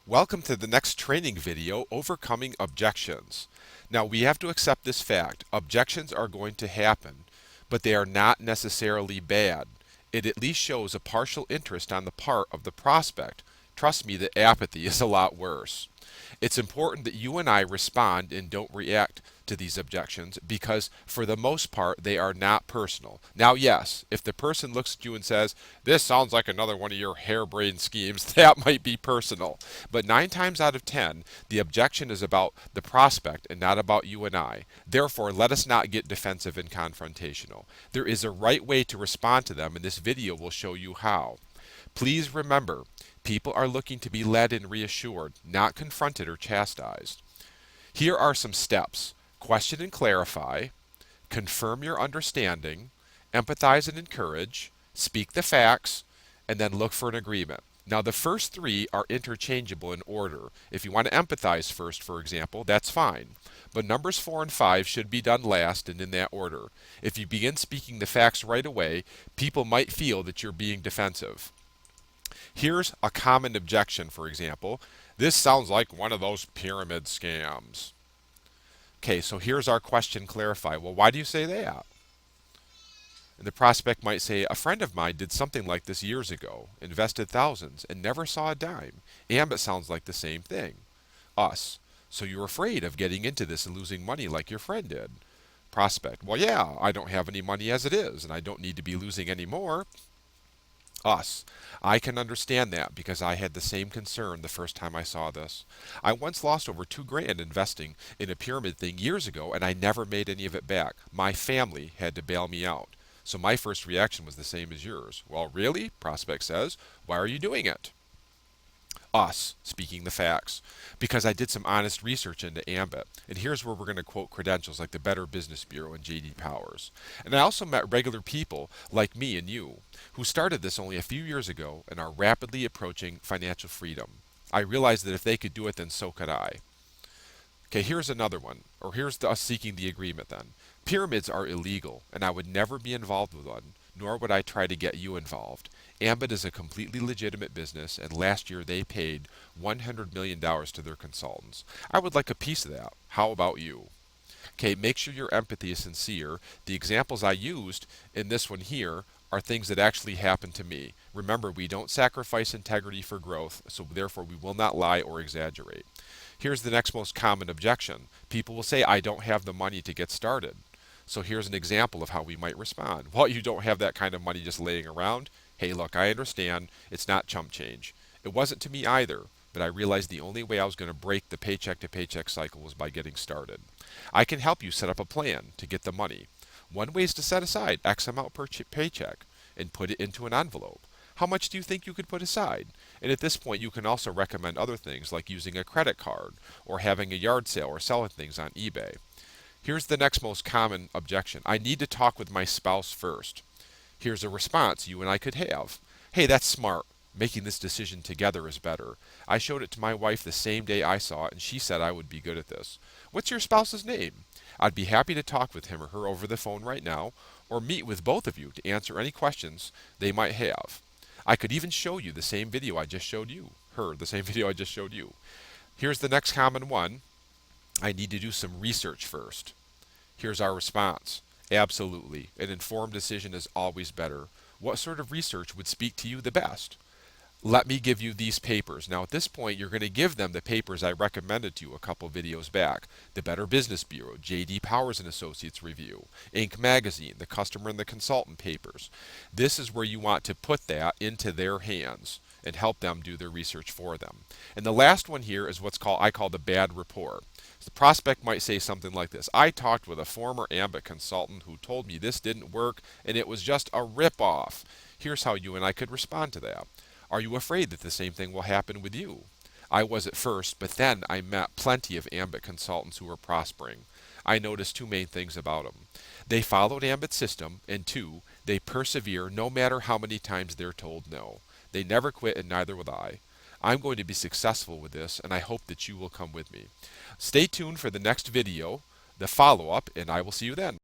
Welcome to the next training video, Overcoming Objections. Now we have to accept this fact. Objections are going to happen, but they are not necessarily bad. It at least shows a partial interest on the part of the prospect. Trust me, the apathy is a lot worse. It's important that you and I respond and don't react to these objections because, for the most part, they are not personal. Now, yes, if the person looks at you and says, "This sounds like another one of your harebrained schemes," that might be personal. But 9 times out of 10, the objection is about the prospect and not about you and I. Therefore, let us not get defensive and confrontational. There is a right way to respond to them, and this video will show you how. Please remember, people are looking to be led and reassured, not confronted or chastised. Here are some steps. Question and clarify, confirm your understanding, empathize and encourage, speak the facts, and then look for an agreement. Now, the first three are interchangeable in order. If you want to empathize first, for example, that's fine. But numbers 4 and 5 should be done last and in that order. If you begin speaking the facts right away, people might feel that you're being defensive. Here's a common objection, for example. "This sounds like one of those pyramid scams." Okay, so here's our question clarify. Well, why do you say that? And the prospect might say, "A friend of mine did something like this years ago, invested thousands, and never saw a dime." Ambit sounds like the same thing. Us. "So you're afraid of getting into this and losing money like your friend did." Prospect. "Well, yeah, I don't have any money as it is, and I don't need to be losing any more." Us. "I can understand that because I had the same concern the first time I saw this. I once lost over $2,000 investing in a pyramid thing years ago and I never made any of it back. My family had to bail me out. So my first reaction was the same as yours." "Well, really?" Prospect says. "Why are you doing it?" Us, speaking the facts. "Because I did some honest research into Ambit." And here's where we're going to quote credentials like the Better Business Bureau and J.D. Powers. "And I also met regular people like me and you who started this only a few years ago and are rapidly approaching financial freedom. I realized that if they could do it, then so could I." Okay, here's another one. Or here's us seeking the agreement then. "Pyramids are illegal, and I would never be involved with one, nor would I try to get you involved. Ambit is a completely legitimate business, and last year they paid $100 million to their consultants. I would like a piece of that. How about you?" Okay, make sure your empathy is sincere. The examples I used in this one here are things that actually happened to me. Remember, we don't sacrifice integrity for growth, so therefore we will not lie or exaggerate. Here's the next most common objection. People will say, "I don't have the money to get started." So here's an example of how we might respond. "Well, you don't have that kind of money just laying around. Hey, look, I understand. It's not chump change. It wasn't to me either, but I realized the only way I was going to break the paycheck to paycheck cycle was by getting started. I can help you set up a plan to get the money. One way is to set aside X amount per paycheck and put it into an envelope. How much do you think you could put aside?" And at this point, you can also recommend other things like using a credit card or having a yard sale or selling things on eBay. Here's the next most common objection. "I need to talk with my spouse first." Here's a response you and I could have. "Hey, that's smart. Making this decision together is better. I showed it to my wife the same day I saw it, and she said I would be good at this. What's your spouse's name? I'd be happy to talk with him or her over the phone right now, or meet with both of you to answer any questions they might have. I could even show you the same video I just showed you. The same video I just showed you." Here's the next common one. "I need to do some research first." Here's our response. "Absolutely. An informed decision is always better. What sort of research would speak to you the best?" "Let me give you these papers." Now at this point, you're going to give them the papers I recommended to you a couple videos back. The Better Business Bureau, J.D. Powers and Associates Review, Inc. Magazine, the Customer and the Consultant papers. This is where you want to put that into their hands and help them do their research for them. And the last one here is I call the bad report. The prospect might say something like this. "I talked with a former Ambit consultant who told me this didn't work and it was just a rip-off." Here's how you and I could respond to that. "Are you afraid that the same thing will happen with you?" "I was at first, but then I met plenty of Ambit consultants who were prospering. I noticed two main things about them. They followed Ambit's system, and two, they persevere no matter how many times they're told no. They never quit, and neither will I. I'm going to be successful with this, and I hope that you will come with me." Stay tuned for the next video, the follow-up, and I will see you then.